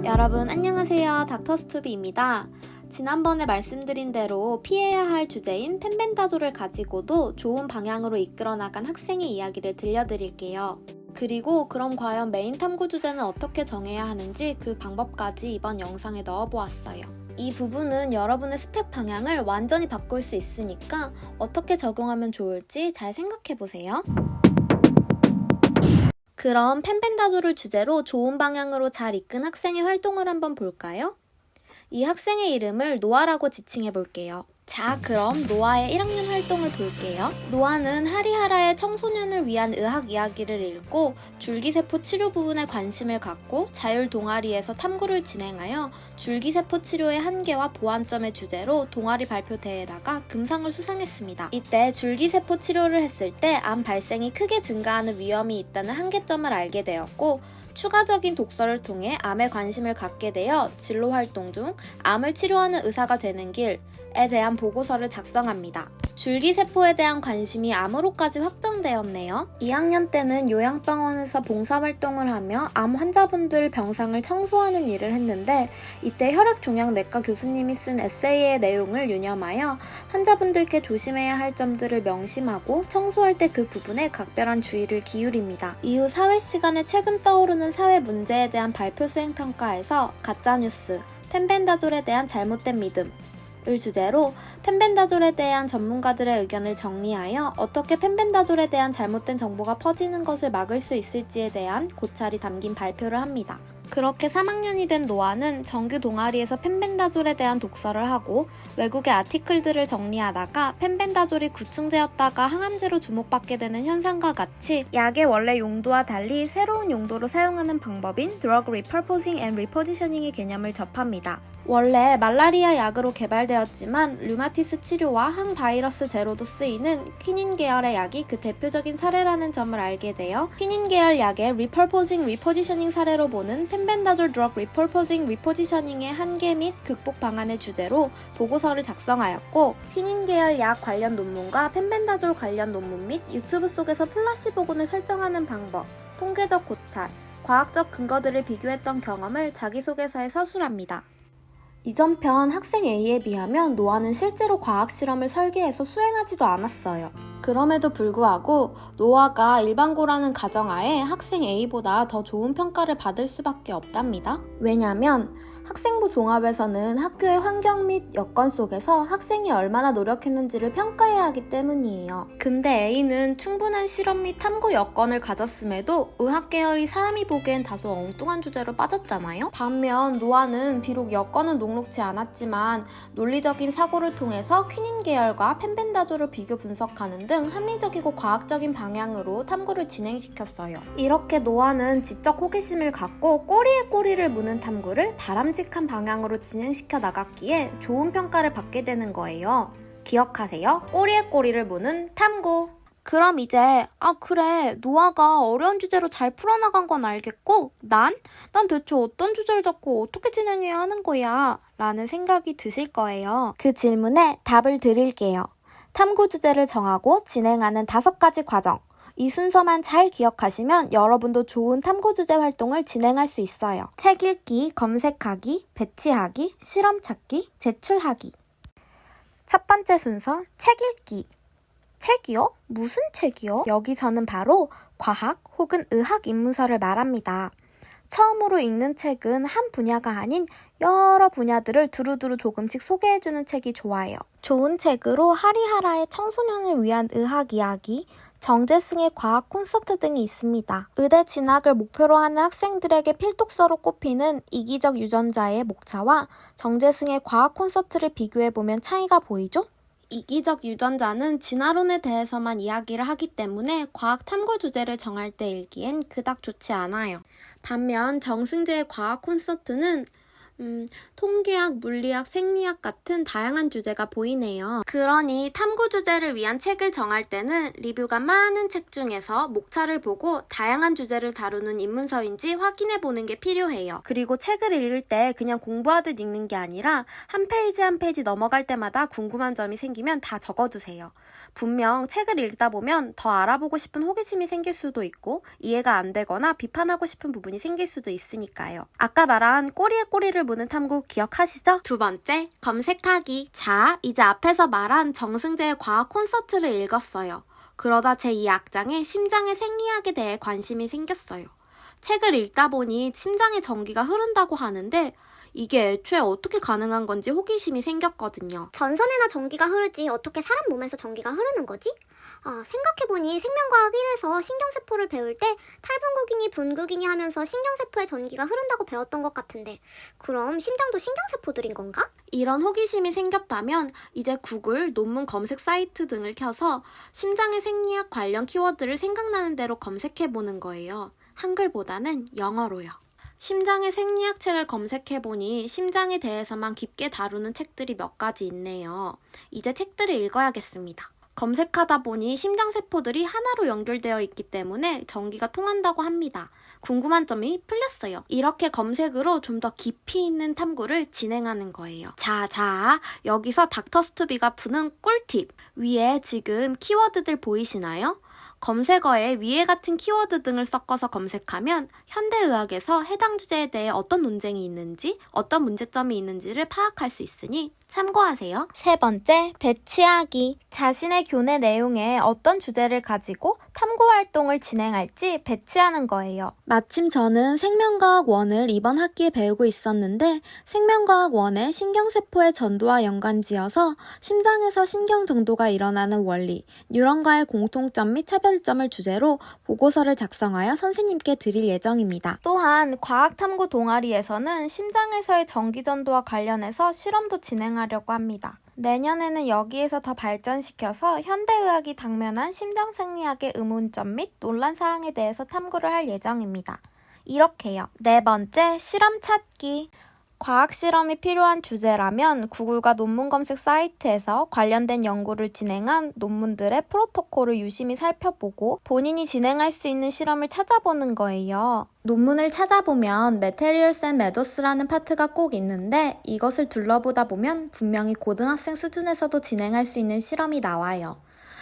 여러분 안녕하세요. 닥터스투비입니다. 지난번에 말씀드린 대로 피해야 할 주제인 펜벤다졸을 가지고도 좋은 방향으로 이끌어 나간 학생의 이야기를 들려드릴게요. 그리고 그럼 과연 메인 탐구 주제는 어떻게 정해야 하는지 그 방법까지 이번 영상에 넣어보았어요. 이 부분은 여러분의 스펙 방향을 완전히 바꿀 수 있으니까 어떻게 적용하면 좋을지 잘 생각해보세요. 그럼 펜벤다졸을 주제로 좋은 방향으로 잘 이끈 학생의 활동을 한번 볼까요? 이 학생의 이름을 노아라고 지칭해볼게요. 자, 그럼 노아의 1학년 활동을 볼게요. 노아는 하리하라의 청소년을 위한 의학 이야기를 읽고 줄기세포 치료 부분에 관심을 갖고 자율 동아리에서 탐구를 진행하여 줄기세포 치료의 한계와 보완점의 주제로 동아리 발표대회에 나가 금상을 수상했습니다. 이때 줄기세포 치료를 했을 때 암 발생이 크게 증가하는 위험이 있다는 한계점을 알게 되었고 추가적인 독서를 통해 암에 관심을 갖게 되어 진로 활동 중 암을 치료하는 의사가 되는 길에 대한 보고서를 작성합니다. 줄기세포에 대한 관심이 암으로까지 확장되었네요. 2학년 때는 요양병원에서 봉사활동을 하며 암 환자분들 병상을 청소하는 일을 했는데 이때 혈액종양내과 교수님이 쓴 에세이의 내용을 유념하여 환자분들께 조심해야 할 점들을 명심하고 청소할 때 그 부분에 각별한 주의를 기울입니다. 이후 사회 시간에 최근 떠오르는 사회 문제에 대한 발표 수행 평가에서 가짜뉴스, 펜벤다졸에 대한 잘못된 믿음 을 주제로 펜벤다졸에 대한 전문가들의 의견을 정리하여 어떻게 펜벤다졸에 대한 잘못된 정보가 퍼지는 것을 막을 수 있을지에 대한 고찰이 담긴 발표를 합니다. 그렇게 3학년이 된 노아는 정규 동아리에서 펜벤다졸에 대한 독서를 하고 외국의 아티클들을 정리하다가 펜벤다졸이 구충제였다가 항암제로 주목받게 되는 현상과 같이 약의 원래 용도와 달리 새로운 용도로 사용하는 방법인 Drug Repurposing and Repositioning의 개념을 접합니다. 원래 말라리아 약으로 개발되었지만 류마티스 치료와 항바이러스 제로도 쓰이는 퀴닌 계열의 약이 그 대표적인 사례라는 점을 알게 되어 퀴닌 계열 약의 Repurposing, Repositioning 사례로 보는 펜벤다졸 Drug Repurposing, Repositioning의 한계 및 극복 방안의 주제로 보고서를 작성하였고 퀴닌 계열 약 관련 논문과 펜벤다졸 관련 논문 및 유튜브 속에서 플라시보군을 설정하는 방법, 통계적 고찰, 과학적 근거들을 비교했던 경험을 자기소개서에 서술합니다. 이전 편 학생 A에 비하면 노아는 실제로 과학 실험을 설계해서 수행하지도 않았어요. 그럼에도 불구하고 노아가 일반고라는 가정하에 학생 A보다 더 좋은 평가를 받을 수밖에 없답니다. 왜냐면 학생부 종합에서는 학교의 환경 및 여건 속에서 학생이 얼마나 노력했는지를 평가해야 하기 때문이에요. 근데 A는 충분한 실험 및 탐구 여건을 가졌음에도 의학 계열이 사람이 보기엔 다소 엉뚱한 주제로 빠졌잖아요. 반면 노아는 비록 여건은 녹록지 않았지만 논리적인 사고를 통해서 퀴닌 계열과 펜벤다졸을 비교 분석하는 등 합리적이고 과학적인 방향으로 탐구를 진행시켰어요. 이렇게 노아는 지적 호기심을 갖고 꼬리에 꼬리를 무는 탐구를 바람직한 방향으로 진행시켜 나갔기에 좋은 평가를 받게 되는 거예요. 기억하세요. 꼬리에 꼬리를 무는 탐구. 그럼 이제 그래 노아가 어려운 주제로 잘 풀어나간 건 알겠고 난 대체 어떤 주제를 잡고 어떻게 진행해야 하는 거야? 라는 생각이 드실 거예요. 그 질문에 답을 드릴게요. 탐구 주제를 정하고 진행하는 5가지 과정. 이 순서만 잘 기억하시면 여러분도 좋은 탐구 주제 활동을 진행할 수 있어요. 책 읽기, 검색하기, 배치하기, 실험 찾기, 제출하기. 첫 번째 순서, 책 읽기. 책이요? 무슨 책이요? 여기서는 바로 과학 혹은 의학 입문서를 말합니다. 처음으로 읽는 책은 한 분야가 아닌 여러 분야들을 두루두루 조금씩 소개해주는 책이 좋아요. 좋은 책으로 하리하라의 청소년을 위한 의학 이야기, 정재승의 과학 콘서트 등이 있습니다. 의대 진학을 목표로 하는 학생들에게 필독서로 꼽히는 이기적 유전자의 목차와 정재승의 과학 콘서트를 비교해보면 차이가 보이죠? 이기적 유전자는 진화론에 대해서만 이야기를 하기 때문에 과학 탐구 주제를 정할 때 읽기엔 그닥 좋지 않아요. 반면 정승재의 과학 콘서트는 통계학, 물리학, 생리학 같은 다양한 주제가 보이네요. 그러니 탐구 주제를 위한 책을 정할 때는 리뷰가 많은 책 중에서 목차를 보고 다양한 주제를 다루는 입문서인지 확인해 보는 게 필요해요. 그리고 책을 읽을 때 그냥 공부하듯 읽는 게 아니라 한 페이지 한 페이지 넘어갈 때마다 궁금한 점이 생기면 다 적어두세요. 분명 책을 읽다 보면 더 알아보고 싶은 호기심이 생길 수도 있고 이해가 안 되거나 비판하고 싶은 부분이 생길 수도 있으니까요. 아까 말한 꼬리에 꼬리를 무는 탐구 기억하시죠? 두 번째, 검색하기. 자, 이제 앞에서 말한 정승재의 과학 콘서트를 읽었어요. 그러다 제 이 악장에 심장의 생리학에 대해 관심이 생겼어요. 책을 읽다 보니 심장에 전기가 흐른다고 하는데 이게 애초에 어떻게 가능한 건지 호기심이 생겼거든요. 전선에나 전기가 흐르지 어떻게 사람 몸에서 전기가 흐르는 거지? 생각해보니 생명과학 1에서 신경세포를 배울 때 탈분극이니 분극이니 하면서 신경세포에 전기가 흐른다고 배웠던 것 같은데 그럼 심장도 신경세포들인 건가? 이런 호기심이 생겼다면 이제 구글, 논문 검색 사이트 등을 켜서 심장의 생리학 관련 키워드를 생각나는 대로 검색해보는 거예요. 한글보다는 영어로요. 심장의 생리학 책을 검색해보니 심장에 대해서만 깊게 다루는 책들이 몇 가지 있네요. 이제 책들을 읽어야겠습니다. 검색하다 보니 심장세포들이 하나로 연결되어 있기 때문에 전기가 통한다고 합니다. 궁금한 점이 풀렸어요. 이렇게 검색으로 좀 더 깊이 있는 탐구를 진행하는 거예요. 자, 여기서 닥터 스투비가 푸는 꿀팁. 위에 지금 키워드들 보이시나요? 검색어에 위에 같은 키워드 등을 섞어서 검색하면 현대의학에서 해당 주제에 대해 어떤 논쟁이 있는지, 어떤 문제점이 있는지를 파악할 수 있으니 참고하세요. 세 번째, 배치하기. 자신의 교내 내용에 어떤 주제를 가지고 탐구 활동을 진행할지 배치하는 거예요. 마침 저는 생명과학 1을 이번 학기에 배우고 있었는데 생명과학 1의 신경세포의 전도와 연관지어서 심장에서 신경등도가 일어나는 원리, 뉴런과의 공통점 및 차별점을 주제로 보고서를 작성하여 선생님께 드릴 예정입니다. 또한 과학탐구 동아리에서는 심장에서의 전기전도와 관련해서 실험도 진행하려고 합니다. 내년에는 여기에서 더 발전시켜서 현대의학이 당면한 심장생리학의 의문점 및 논란사항에 대해서 탐구를 할 예정입니다. 이렇게요. 네 번째, 실험 찾기. 과학 실험이 필요한 주제라면 구글과 논문 검색 사이트에서 관련된 연구를 진행한 논문들의 프로토콜을 유심히 살펴보고 본인이 진행할 수 있는 실험을 찾아보는 거예요. 논문을 찾아보면 Materials and Methods라는 파트가 꼭 있는데 이것을 둘러보다 보면 분명히 고등학생 수준에서도 진행할 수 있는 실험이 나와요.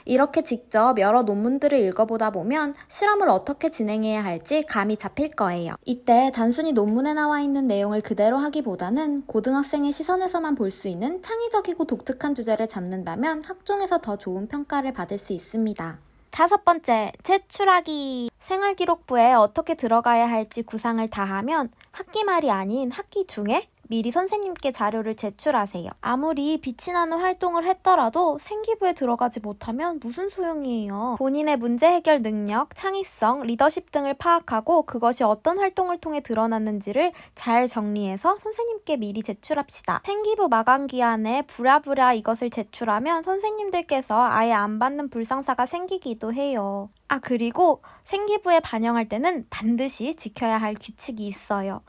이렇게 직접 여러 논문들을 읽어보다 보면 실험을 어떻게 진행해야 할지 감이 잡힐 거예요. 이때 단순히 논문에 나와 있는 내용을 그대로 하기보다는 고등학생의 시선에서만 볼 수 있는 창의적이고 독특한 주제를 잡는다면 학종에서 더 좋은 평가를 받을 수 있습니다. 다섯 번째, 제출하기. 생활기록부에 어떻게 들어가야 할지 구상을 다 하면 학기 말이 아닌 학기 중에 미리 선생님께 자료를 제출하세요. 아무리 빛이 나는 활동을 했더라도 생기부에 들어가지 못하면 무슨 소용이에요. 본인의 문제 해결 능력, 창의성, 리더십 등을 파악하고 그것이 어떤 활동을 통해 드러났는지를 잘 정리해서 선생님께 미리 제출합시다. 생기부 마감 기한에 부랴부랴 이것을 제출하면 선생님들께서 아예 안 받는 불상사가 생기기도 해요. 그리고 생기부에 반영할 때는 반드시 지켜야 할 규칙이 있어요.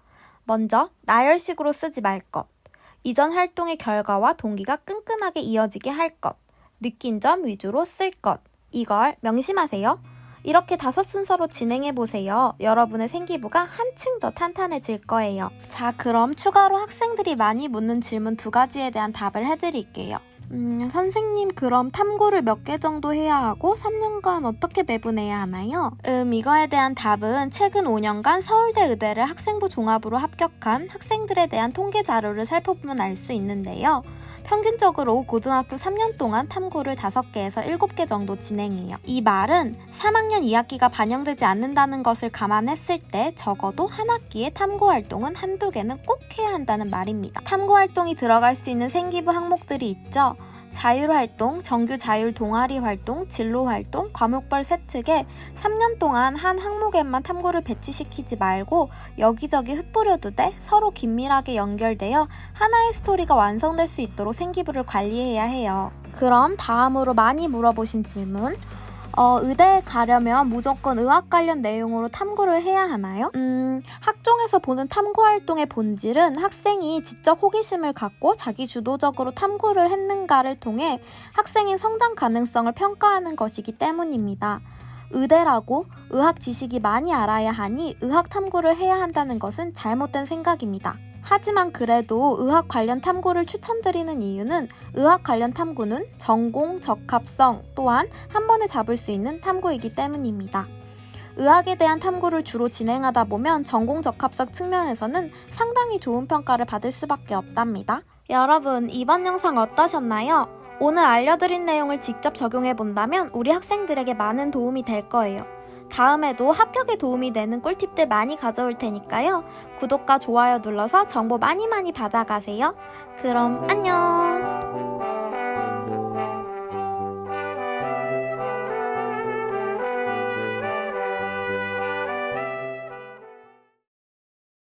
먼저 나열식으로 쓰지 말 것, 이전 활동의 결과와 동기가 끈끈하게 이어지게 할 것, 느낀 점 위주로 쓸 것, 이걸 명심하세요. 이렇게 5순서로 진행해보세요. 여러분의 생기부가 한층 더 탄탄해질 거예요. 자, 그럼 추가로 학생들이 많이 묻는 질문 2가지에 대한 답을 해드릴게요. 선생님, 그럼 탐구를 몇 개 정도 해야 하고 3년간 어떻게 배분해야 하나요? 이거에 대한 답은 최근 5년간 서울대 의대를 학생부 종합으로 합격한 학생들에 대한 통계 자료를 살펴보면 알 수 있는데요. 평균적으로 고등학교 3년 동안 탐구를 5개에서 7개 정도 진행해요. 이 말은 3학년 2학기가 반영되지 않는다는 것을 감안했을 때 적어도 한 학기에 탐구 활동은 한두 개는 꼭 해야 한다는 말입니다. 탐구 활동이 들어갈 수 있는 생기부 항목들이 있죠. 자율활동, 정규 자율 동아리 활동, 진로 활동, 과목별 세특에 3년 동안 한 항목에만 탐구를 배치시키지 말고 여기저기 흩뿌려두되 서로 긴밀하게 연결되어 하나의 스토리가 완성될 수 있도록 생기부를 관리해야 해요. 그럼 다음으로 많이 물어보신 질문, 의대에 가려면 무조건 의학 관련 내용으로 탐구를 해야 하나요? 학종에서 보는 탐구 활동의 본질은 학생이 지적 호기심을 갖고 자기 주도적으로 탐구를 했는가를 통해 학생의 성장 가능성을 평가하는 것이기 때문입니다. 의대라고 의학 지식이 많이 알아야 하니 의학 탐구를 해야 한다는 것은 잘못된 생각입니다. 하지만 그래도 의학 관련 탐구를 추천드리는 이유는 의학 관련 탐구는 전공, 적합성 또한 한 번에 잡을 수 있는 탐구이기 때문입니다. 의학에 대한 탐구를 주로 진행하다 보면 전공 적합성 측면에서는 상당히 좋은 평가를 받을 수밖에 없답니다. 여러분, 이번 영상 어떠셨나요? 오늘 알려드린 내용을 직접 적용해 본다면 우리 학생들에게 많은 도움이 될 거예요. 다음에도 합격에 도움이 되는 꿀팁들 많이 가져올 테니까요. 구독과 좋아요 눌러서 정보 많이 받아가세요. 그럼 안녕!